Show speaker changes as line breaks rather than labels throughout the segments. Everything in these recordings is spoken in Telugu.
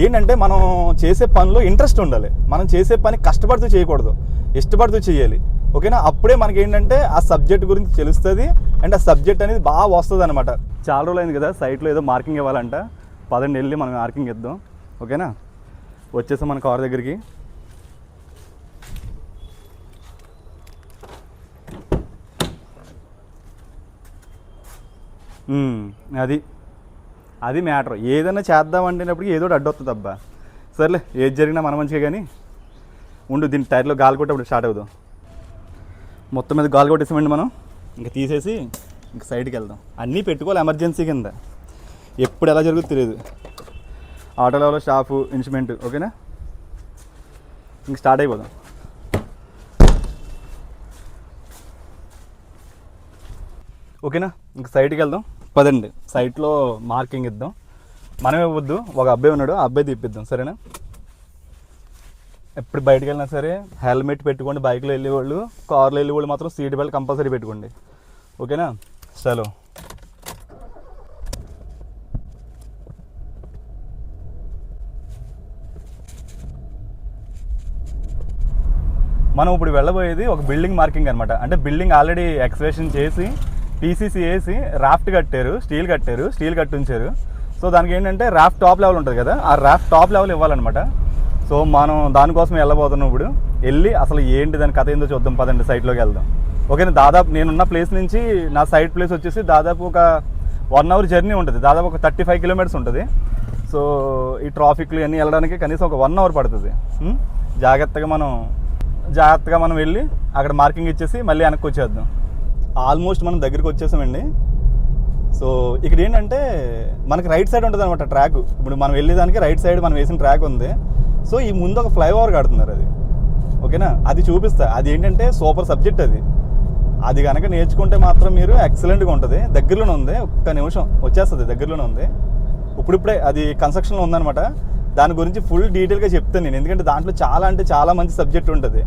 ఏంటంటే మనం చేసే పనిలో ఇంట్రెస్ట్ ఉండాలి. మనం చేసే పని కష్టపడుతూ చేయకూడదు, ఇష్టపడుతూ చేయాలి. ఓకేనా? అప్పుడే మనకి ఏంటంటే ఆ సబ్జెక్ట్ గురించి తెలుస్తుంది అండ్ ఆ సబ్జెక్ట్ అనేది బాగా వస్తుంది అనమాట. చాలా రోజులు అయింది కదా సైట్లో ఏదో మార్కింగ్ ఇవ్వాలంట. పదండి వెళ్ళి మనం మార్కింగ్ ఇద్దాం. ఓకేనా? వచ్చేసాం మన కార్ దగ్గరికి. అది మ్యాటర్. ఏదైనా చేద్దామంటేటప్పటికి ఏదో అడ్డొస్తుంది అబ్బా. సర్లే ఏది జరిగినా మన మంచిగా. కానీ ఉండు, దీని టైర్లో గాలి కొట్టేప్పుడు స్టార్ట్ అవుదాం. మొత్తం మీద గాలి కొట్టేసామండి మనం. ఇంకా తీసేసి ఇంక సైడ్కి వెళ్దాం. అన్నీ పెట్టుకోవాలి ఎమర్జెన్సీ కింద, ఎప్పుడు ఎలా జరుగుతుందో తెలియదు. ఆటో లెవెల్లో స్టాఫ్, ఇన్స్ట్రుమెంట్. ఓకేనా? ఇంక స్టార్ట్ అయిపోదాం. ఓకేనా? ఇంక సైడ్కి వెళ్దాం పదండి. సైట్లో మార్కింగ్ ఇద్దాం. మనమే వద్దు, ఒక అబ్బాయి ఉన్నాడు, ఆ అబ్బాయి తీపిద్దాం. సరేనా? ఎప్పుడు బయటకు వెళ్ళినా సరే హెల్మెట్ పెట్టుకోండి. బైక్లో వెళ్ళేవాళ్ళు, కార్లో వెళ్ళేవాళ్ళు మాత్రం సీట్ బెల్ట్ కంపల్సరీ పెట్టుకోండి. ఓకేనా? చలో. మనం ఇప్పుడు వెళ్ళబోయేది ఒక బిల్డింగ్ మార్కింగ్ అనమాట. అంటే బిల్డింగ్ ఆల్రెడీ ఎక్స్ప్రెషన్ చేసి పీసీసీ వేసి రాఫ్ట్ కట్టారు, స్టీల్ కట్టి ఉంచారు. సో దానికి ఏంటంటే రాఫ్ట్ టాప్ లెవెల్ ఉంటుంది కదా, ఆ రాఫ్ట్ టాప్ లెవెల్ ఇవ్వాలన్నమాట. సో మనం దానికోసం వెళ్ళబోతున్నాం. ఇప్పుడు వెళ్ళి అసలు ఏంటి దాని కథ ఏందో చూద్దాం. పదండి సైట్లోకి వెళ్దాం. ఓకేనా? దాదాపు నేనున్న ప్లేస్ నుంచి నా సైట్ ప్లేస్ వచ్చేసి దాదాపు ఒక 1 hour జర్నీ ఉంటుంది. దాదాపు ఒక 35 kilometers ఉంటుంది. సో ఈ ట్రాఫిక్లు అన్నీ వెళ్ళడానికి కనీసం ఒక 1 hour పడుతుంది. జాగ్రత్తగా మనం వెళ్ళి అక్కడ మార్కింగ్ ఇచ్చేసి మళ్ళీ వెనక్కి వచ్చేద్దాం. ఆల్మోస్ట్ మనం దగ్గరికి వచ్చేసామండి. సో ఇక్కడ ఏంటంటే మనకి రైట్ సైడ్ ఉంటుంది అనమాట ట్రాక్. ఇప్పుడు మనం వెళ్ళేదానికి రైట్ సైడ్ మనం వేసిన ట్రాక్ ఉంది. సో ఈ ముందు ఒక ఫ్లైఓవర్ కడుతున్నారు. అది ఓకేనా? అది చూపిస్తా. అది ఏంటంటే సూపర్ సబ్జెక్ట్. అది కనుక నేర్చుకుంటే మాత్రం మీరు ఎక్సలెంట్గా ఉంటుంది. దగ్గరలోనే ఉంది, ఒక్క నిమిషం వచ్చేస్తుంది. దగ్గరలోనే ఉంది. ఇప్పుడిప్పుడే అది కన్స్ట్రక్షన్లో ఉందన్నమాట. దాని గురించి ఫుల్ డీటెయిల్గా చెప్తాను నేను. ఎందుకంటే దాంట్లో చాలా మంచి సబ్జెక్ట్ ఉంటుంది.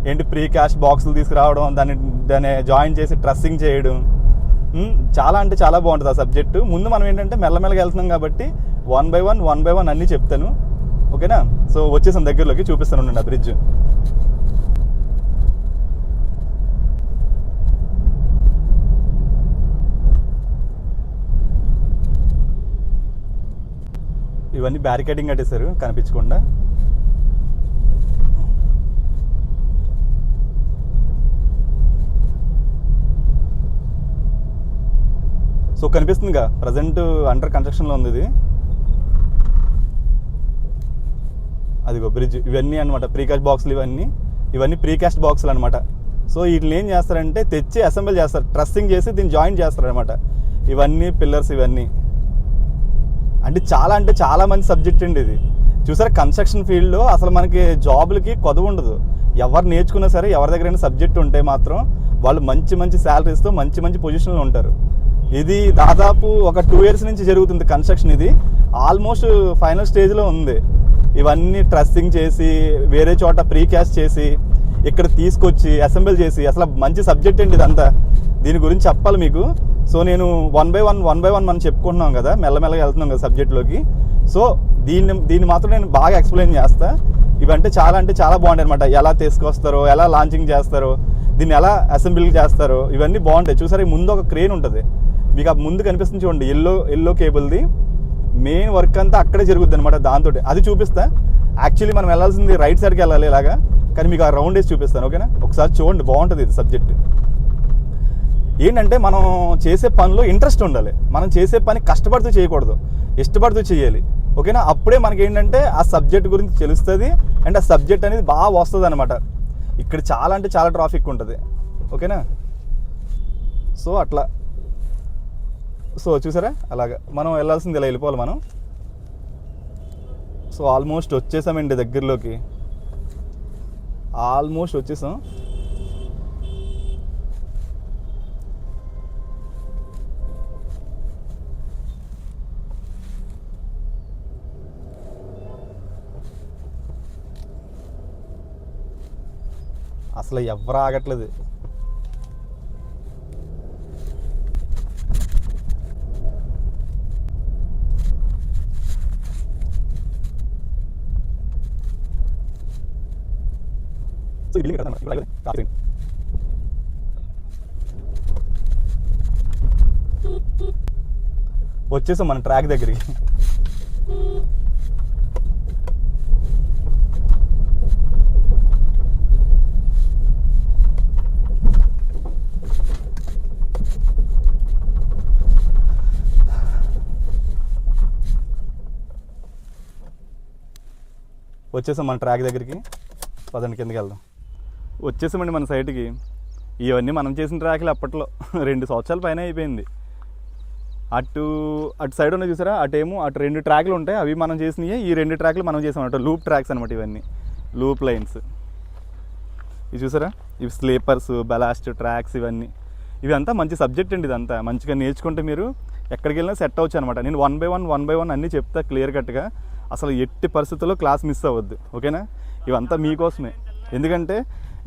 ఏంటి ప్రీ క్యాస్ట్ బాక్సులు తీసుకురావడం, దాన్ని జాయిన్ చేసి ట్రస్సింగ్ చేయడం, చాలా బాగుంటుంది ఆ సబ్జెక్టు. ముందు మనం ఏంటంటే మెల్లమెల్లగా వెళ్తున్నాం కాబట్టి 1 by 1 అన్నీ చెప్తాను. ఓకేనా? సో వచ్చేసాం దగ్గరలోకి, చూపిస్తాను ఉండండి ఆ బ్రిడ్జ్. ఇవన్నీ బ్యారికేడింగ్ కట్టేశారు కనిపించకుండా. సో కనిపిస్తుందిగా, ప్రజెంట్ అండర్ కన్స్ట్రక్షన్లో ఉంది ఇది. అదిగో బ్రిడ్జ్. ఇవన్నీ అనమాట ప్రీకాస్ట్ బాక్సులు. ఇవన్నీ ప్రీకాస్ట్ బాక్సులు అనమాట. సో వీటిని ఏం చేస్తారంటే తెచ్చి అసెంబుల్ చేస్తారు, ట్రస్సింగ్ చేసి దీన్ని జాయిన్ చేస్తారు అనమాట. ఇవన్నీ పిల్లర్స్. ఇవన్నీ అంటే చాలా మంచి సబ్జెక్ట్ అండి ఇది. చూసారా, కన్స్ట్రక్షన్ ఫీల్డ్లో అసలు మనకి జాబులకి కొదవ ఉండదు. ఎవరు నేర్చుకున్నా సరే, ఎవరి దగ్గరైనా సబ్జెక్ట్ ఉంటే మాత్రం వాళ్ళు మంచి శాలరీస్తో మంచి పొజిషన్లో ఉంటారు. ఇది దాదాపు ఒక 2 years నుంచి జరుగుతుంది కన్స్ట్రక్షన్. ఇది ఆల్మోస్ట్ ఫైనల్ స్టేజ్లో ఉంది. ఇవన్నీ ట్రస్సింగ్ చేసి వేరే చోట ప్రీకాస్ట్ చేసి ఇక్కడ తీసుకొచ్చి అసెంబుల్ చేసి, అసలు మంచి సబ్జెక్ట్ అండి ఇదంతా. దీని గురించి చెప్పాలి మీకు. సో నేను 1 by 1 మనం చెప్పుకుంటున్నాం కదా, మెల్లమెల్లగా వెళ్తున్నాం కదా సబ్జెక్ట్లోకి. సో దీన్ని మాత్రం నేను బాగా ఎక్స్ప్లెయిన్ చేస్తా. ఇవంటే చాలా బాగుంటాయి అనమాట. ఎలా తీసుకొస్తారో, ఎలా లాంచింగ్ చేస్తారో, దీన్ని ఎలా అసెంబుల్ చేస్తారో, ఇవన్నీ బాగుంటాయి. చూసారా, ముందు ఒక క్రేన్ ఉంటుంది మీకు. ఆ ముందు కనిపిస్తుంది చూడండి, ఎల్లో కేబుల్ది. మెయిన్ వర్క్ అంతా అక్కడే జరుగుద్ది అనమాట. దాంతో అది చూపిస్తా. యాక్చువల్లీ మనం వెళ్ళాల్సింది రైట్ సైడ్కి వెళ్ళాలి ఇలాగా, కానీ మీకు ఆ రౌండ్ వేసి చూపిస్తాను. ఓకేనా? ఒకసారి చూడండి, బాగుంటుంది ఇది సబ్జెక్ట్. ఏంటంటే మనం చేసే పనిలో ఇంట్రెస్ట్ ఉండాలి. మనం చేసే పని కష్టపడుతూ చేయకూడదు, ఇష్టపడుతూ చేయాలి. ఓకేనా? అప్పుడే మనకి ఏంటంటే ఆ సబ్జెక్ట్ గురించి తెలుస్తుంది అండ్ ఆ సబ్జెక్ట్ అనేది బాగా వస్తుంది అనమాట. ఇక్కడ చాలా ట్రాఫిక్ ఉంటుంది. ఓకేనా? సో అట్లా. సో చూసారా, అలాగా మనం వెళ్ళాల్సింది ఇలా వెళ్ళిపోవాలి మనం. సో ఆల్మోస్ట్ వచ్చేసామండి దగ్గరలోకి. ఆల్మోస్ట్ వచ్చేసాం. అసలు ఎవరు ఆగట్లేదు. సో ఈ బిల్డింగ్ కడతాను. వచ్చేసాం మన ట్రాక్ దగ్గరికి. వచ్చేసాం మన ట్రాక్ దగ్గరికి. పదండి కిందకి వెళ్దాం. వచ్చేసామండి మన సైట్కి. ఇవన్నీ మనం చేసిన ట్రాక్లు అప్పట్లో 2 సంవత్సరాల పైన అయిపోయింది. అటు సైడ్ ఉన్న చూసారా, అటేమో అటు 2 ట్రాక్లు ఉంటాయి, అవి మనం చేసినవి. ఈ 2 ట్రాక్లు మనం చేసాం అన్నమాట, లూప్ ట్రాక్స్ అనమాట ఇవన్నీ, లూప్ లైన్స్. ఇవి చూసారా, ఇవి స్లీపర్స్, బలాస్ట్ ట్రాక్స్, ఇవి అంతా మంచి సబ్జెక్ట్ అండి. ఇదంతా మంచిగా నేర్చుకుంటే మీరు ఎక్కడికి వెళ్ళినా సెట్ అవ్వచ్చు అనమాట. నేను 1 by 1 అన్నీ చెప్తా క్లియర్ కట్గా. అసలు ఎట్టి పరిస్థితుల్లో క్లాస్ మిస్ అవ్వద్దు, ఓకేనా? ఇవంతా మీకోసమే. ఎందుకంటే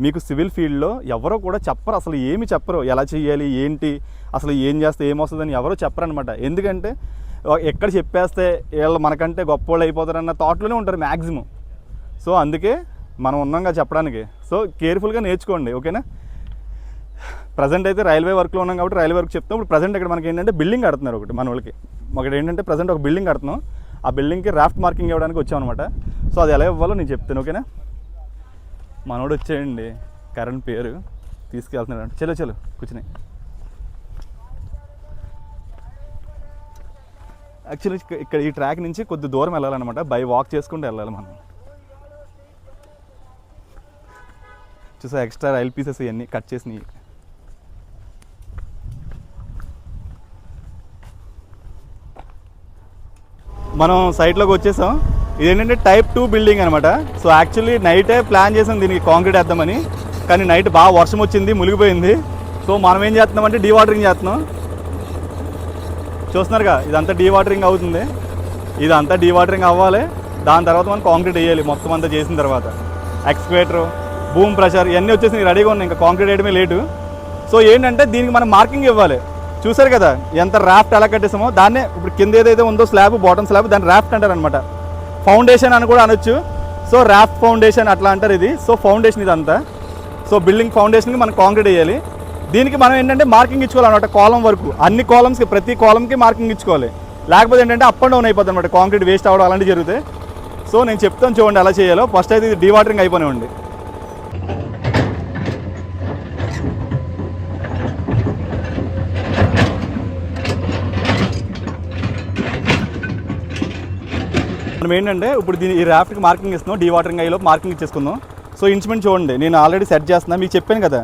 మీకు సివిల్ ఫీల్డ్లో ఎవరో కూడా చెప్పరు, అసలు ఏమి చెప్పరు. ఎలా చేయాలి, ఏంటి, అసలు ఏం చేస్తే ఏమొస్తుందని ఎవరో చెప్పరు అనమాట. ఎందుకంటే ఎక్కడ చెప్పేస్తే వీళ్ళు మనకంటే గొప్ప వాళ్ళు అయిపోతారన్న థాట్లోనే ఉంటారు మ్యాక్సిమం. సో అందుకే మనం ఉన్నాంగా చెప్పడానికి. సో కేర్ఫుల్గా నేర్చుకోండి, ఓకేనా? ప్రజెంట్ అయితే రైల్వే వర్క్లో ఉన్నాం కాబట్టి రైల్వే వర్క్ చెప్తాం. ఇప్పుడు ప్రజెంట్ ఇక్కడ మనకి ఏంటంటే బిల్డింగ్ కడుతున్నారు ఒకటి మన వాళ్ళకి. ఒకటి ఏంటంటే ప్రజెంట్ ఒక బిల్డింగ్ కడుతున్నాం. ఆ బిల్డింగ్కి రాఫ్ట్ మార్కింగ్ ఇవ్వడానికి వచ్చామన్నమాట. సో అది ఎలా ఇవ్వాలో నేను చెప్తాను, ఓకేనా? మనోడు వచ్చేయండి, కరణ్ పేరు, తీసుకెళ్తున్నాడు. చలో కూర్చుని. యాక్చువల్లీ ఇక్కడ ఈ ట్రాక్ నుంచి కొద్ది దూరం వెళ్ళాలన్నమాట, బై వాక్ చేసుకుంటూ వెళ్ళాలి మనం. చూసా ఎక్స్ట్రా రైల్ పీసెస్ ఇవన్నీ కట్ చేసినవి. మనం సైట్లోకి వచ్చేసాం. ఇదేంటంటే టైప్ 2 బిల్డింగ్ అనమాట. సో యాక్చువల్లీ నైటే ప్లాన్ చేసాం దీనికి కాంక్రీట్ వేద్దామని, కానీ నైట్ బాగా వర్షం వచ్చింది, మునిగిపోయింది. సో మనం ఏం చేస్తున్నామంటే డీవాటరింగ్ చేస్తున్నాం. చూస్తున్నారుగా, ఇదంతా డీవాటరింగ్ అవుతుంది. ఇదంతా డీవాటరింగ్ అవ్వాలి. దాని తర్వాత మనం కాంక్రీట్ వేయాలి. మొత్తం అంతా చేసిన తర్వాత ఎక్స్కవేటర్, బూమ్ ప్రెషర్ ఇవన్నీ వచ్చేసి రెడీగా ఉన్నాయి. ఇంకా కాంక్రీట్ వేయడమే లేటు. సో ఏంటంటే దీనికి మనం మార్కింగ్ ఇవ్వాలి. చూసారు కదా ఎంత రాఫ్ట్ ఎలా కట్టేసామో, దాన్నే ఇప్పుడు కింద ఏదైతే ఉందో స్లాబ్, బాటమ్ స్లాబ్, దాన్ని రాఫ్ట్ అంటారు అనమాట. ఫౌండేషన్ అని కూడా అనొచ్చు. సో రాఫ్ట్ ఫౌండేషన్ అట్లా అంటారు ఇది. సో ఫౌండేషన్ ఇదంతా. సో బిల్డింగ్ ఫౌండేషన్కి మనం కాంక్రీట్ వేయాలి. దీనికి మనం ఏంటంటే మార్కింగ్ ఇచ్చుకోవాలన్నమాట. కాలం వరకు అన్ని కాలమ్స్కి, ప్రతి కాలంకి మార్కింగ్ ఇచ్చుకోవాలి. లేకపోతే ఏంటంటే అప్ అండ్ డౌన్ అయిపోతుంది అనమాట, కాంక్రీట్ వేస్ట్ అవ్వడం అలాంటివి జరుగుతాయి. సో నేను చెప్తాను చూడండి ఎలా చేయాలో. ఫస్ట్ అయితే ఇది డీవాటరింగ్ అయిపోనివ్వండి. మనం ఏంటంటే ఇప్పుడు దీని ఈ రాఫ్ట్కి మార్కింగ్ ఇస్తున్నాం, డీవాటరింగ్ అయ్యేలో మార్కింగ్ ఇచ్చేసుకుందాం. సో ఇన్స్ట్రుమెంట్ చూడండి, నేను ఆల్రెడీ సెట్ చేస్తున్నా. మీకు చెప్పాను కదా,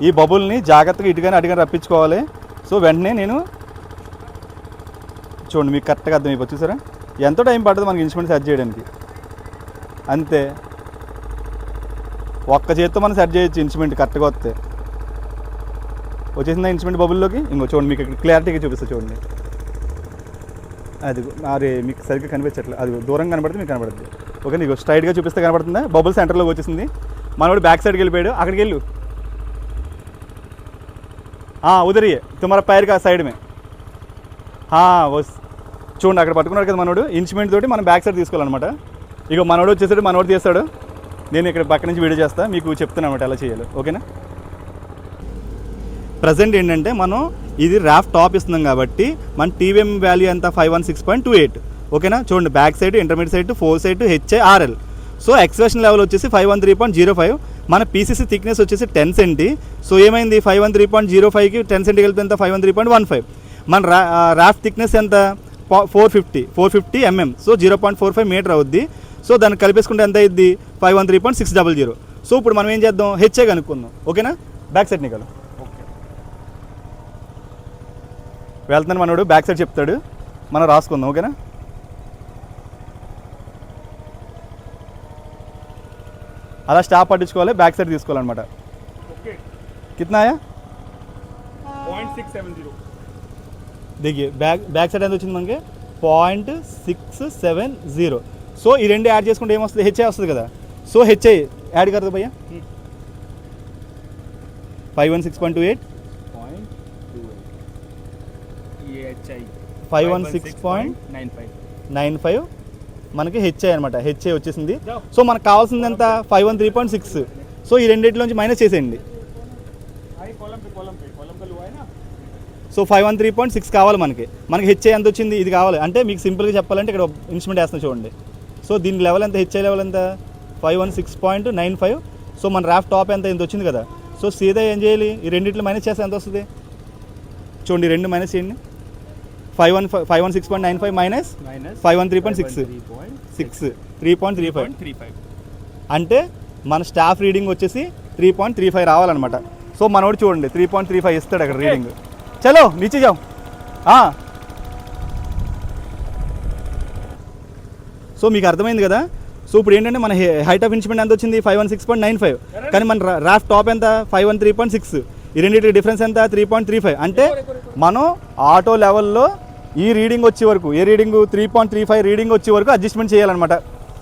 ఈ బబుల్ని జాగ్రత్తగా ఇటుగానే అటుగానే రప్పించుకోవాలి. సో వెంటనే నేను చూడండి, మీకు కరెక్ట్గా అర్థమైపోతుంది. చూసారా ఎంతో టైం పడుతుంది మనకి ఇన్స్ట్రుమెంట్ సెట్ చేయడానికి. అంతే, ఒక్క చేత్తో మనం సెట్ చేయొచ్చు ఇన్స్ట్రుమెంట్ కరెక్ట్గా వస్తే. వచ్చేసిందా ఇన్స్ట్రుమెంట్ బబుల్లోకి? ఇంకో చూడండి, మీకు క్లారిటీగా చూపిస్తా చూడండి. అది అరే మీకు సరిగ్గా కనిపించట్లేదు, అది దూరంగా కనబడుతుంది, మీకు కనబడుతుంది. ఓకే, నీకు స్ట్రైట్గా చూపిస్తే కనబడుతుందా? బబుల్ సెంటర్లోకి వచ్చేసింది. మనోడు బ్యాక్ సైడ్కి వెళ్ళిపోయాడు. అక్కడికి వెళ్ళు. ఉదరియే తుమారా పైర్ కా సైడ్ మే. చూడండి అక్కడ పట్టుకున్నాడు కదా మనోడు. ఇన్స్ట్రుమెంట్ తోటి మనం బ్యాక్ సైడ్ తీసుకోవాలన్నమాట. ఇక మనోడు వచ్చేసాడు, మనోడు తీస్తాడు. నేను ఇక్కడ పక్క నుంచి వీడియో చేస్తా, మీకు చెప్తాను అనమాట ఎలా చేయాలి, ఓకేనా? ప్రజెంట్ ఏంటంటే మనం ఇది రాఫ్ట్ టాప్ ఇస్తున్నాం కాబట్టి మన టీవీఎం వాల్యూ ఎంత 516.28, ఓకేనా? చూడండి back side, intermediate side, 4 side, HIRL. So expression level వచ్చేసి 513.05. మన పీసీసీ థిక్నెస్ వచ్చేసి 10 సెంటీ. సో ఏమైంది 513.05కి 10 సెంటీ కలిపితే ఎంత 513.15. మన రాఫ్ట్ థిక్నెస్ ఎంత 450 mm. సో 0.45 మీటర్ అవుద్ది. సో దాన్ని కలిపేసుకుంటే ఎంత అయింది 513.600. సో ఇప్పుడు మనం ఏం చేద్దాం, హెచ్ఏ కనుక్కుందాం, ఓకేనా? బ్యాక్ సైడ్ నీకలు వెళ్తున్నాను, మనోడు బ్యాక్ సైడ్ చెప్తాడు, మనం రాసుకుందాం, ఓకేనా? అలా స్టాప్ పట్టించుకోవాలి, బ్యాక్ సైడ్ తీసుకోవాలన్నమాట. కితనాయా
0.670.
देखिए బ్యాక్ సైడ్ ఎంత వచ్చింది మనకి 0.670. సో ఈ రెండు యాడ్ చేసుకుంటే ఏమొస్తుంది, హెచ్ఐ వస్తుంది కదా. సో హెచ్ఐ యాడ్ కరదు భయ్యా 516.28 516.95 మనకి హెచ్ఐ అనమాట. హెచ్ఐ వచ్చేసింది. సో మనకు కావాల్సింది ఎంత 513.6. సో ఈ రెండింటిలోంచి మైనస్ చేసేయండి. సో 513.6 కావాలి మనకి హెచ్ఐ ఎంత వచ్చింది, ఇది కావాలి. అంటే మీకు సింపుల్గా చెప్పాలంటే ఇక్కడ ఇన్స్ట్రుమెంట్ వేస్తున్నా చూడండి. సో దీని లెవెల్ ఎంత, హెచ్ఐ లెవెల్ ఎంత 516.95. సో మన ర్యాఫ్ టాప్ ఎంత ఇంత వచ్చింది కదా. సో సీదా ఏం చేయాలి, ఈ రెండింటిలో మైనస్ చేస్తే ఎంత వస్తుంది చూడండి, 2 మైనస్ చేయండి. 516.95 మైనస్ 513.6 3.35 అంటే మన స్టాఫ్ రీడింగ్ వచ్చేసి 3.35 రావాలన్నమాట. సో మనోడు చూడండి 3.35 ఇస్తాడు అక్కడ రీడింగ్. చలో నీచే జాओ. సో మీకు అర్థమైంది కదా. సో ఇప్పుడు ఏంటంటే మన హైట్ ఆఫ్ ఇన్స్ట్రుమెంట్ ఎంత వచ్చింది 516.95, కానీ మన ర్యాఫ్ టాప్ ఎంత 513.6. ఈ రెండింటి డిఫరెన్స్ ఎంత 3.35. అంటే మనం ఆటో లెవెల్లో ఈ రీడింగ్ వచ్చే వరకు, ఏ రీడింగ్ 3.35 రీడింగ్ వచ్చే వరకు అడ్జస్ట్మెంట్ చేయాలన్నమాట.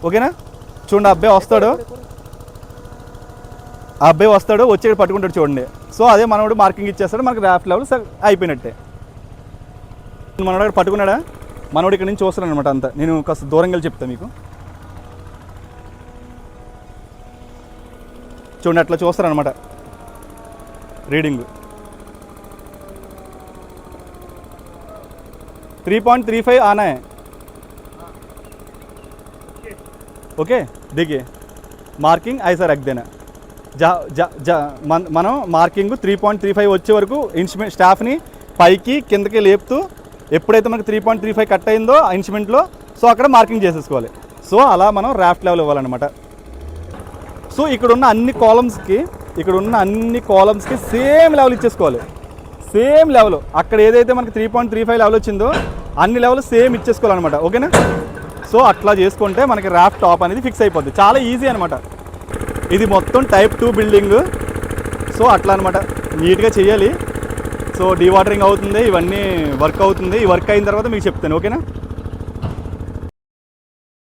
ఓకేనా. చూడండి అబ్బాయి వస్తాడు వచ్చి పట్టుకుంటాడు చూడండి. సో అదే మనోడు మార్కింగ్ ఇచ్చేస్తాడు, మనకి ర్యాఫ్ లెవెల్ అయిపోయినట్టే. మనోడు పట్టుకున్నాడా, మనోడు ఇక్కడ నుంచి చూస్తాడు అనమాట అంతా. నేను కాస్త దూరంగా వెళ్ళి చెప్తాను మీకు. చూడండి అట్లా చూస్తారనమాట రీడింగ్ 3.35 आना है. ओके देखिए మార్కింగ్ ఐసా రख देना. మనం మార్కింగ్ 3.35 వచ్చే వరకు ఇన్స్ట్రుమెంట్ స్టాఫ్ని పైకి కిందకి లేపుతూ ఎప్పుడైతే మనకి 3.35 కట్ అయిందో ఆ ఇన్స్ట్రుమెంట్లో సో అక్కడ మార్కింగ్ చేసేసుకోవాలి. సో అలా మనం ర్యాఫ్ట్ లెవెల్ ఇవ్వాలన్నమాట. సో ఇక్కడ ఉన్న అన్ని కాలమ్స్కి సేమ్ లెవెల్ ఇచ్చేసుకోవాలి. సేమ్ లెవెల్ అక్కడ ఏదైతే మనకి 3.35 లెవెల్ వచ్చిందో అన్ని లెవెల్ సేమ్ ఇచ్చేసుకోవాలన్నమాట. ఓకేనా. సో అట్లా చేసుకుంటే మనకి ర్యాఫ్ట్ టాప్ అనేది ఫిక్స్ అయిపోద్ది. చాలా ఈజీ అనమాట. ఇది మొత్తం టైప్ 2 బిల్డింగ్. సో అట్లా అనమాట నీట్గా చేయాలి. సో డీవాటరింగ్ అవుతుంది, ఇవన్నీ వర్క్ అవుతుంది. ఈ వర్క్ అయిన తర్వాత మీకు చెప్తాను. ఓకేనా.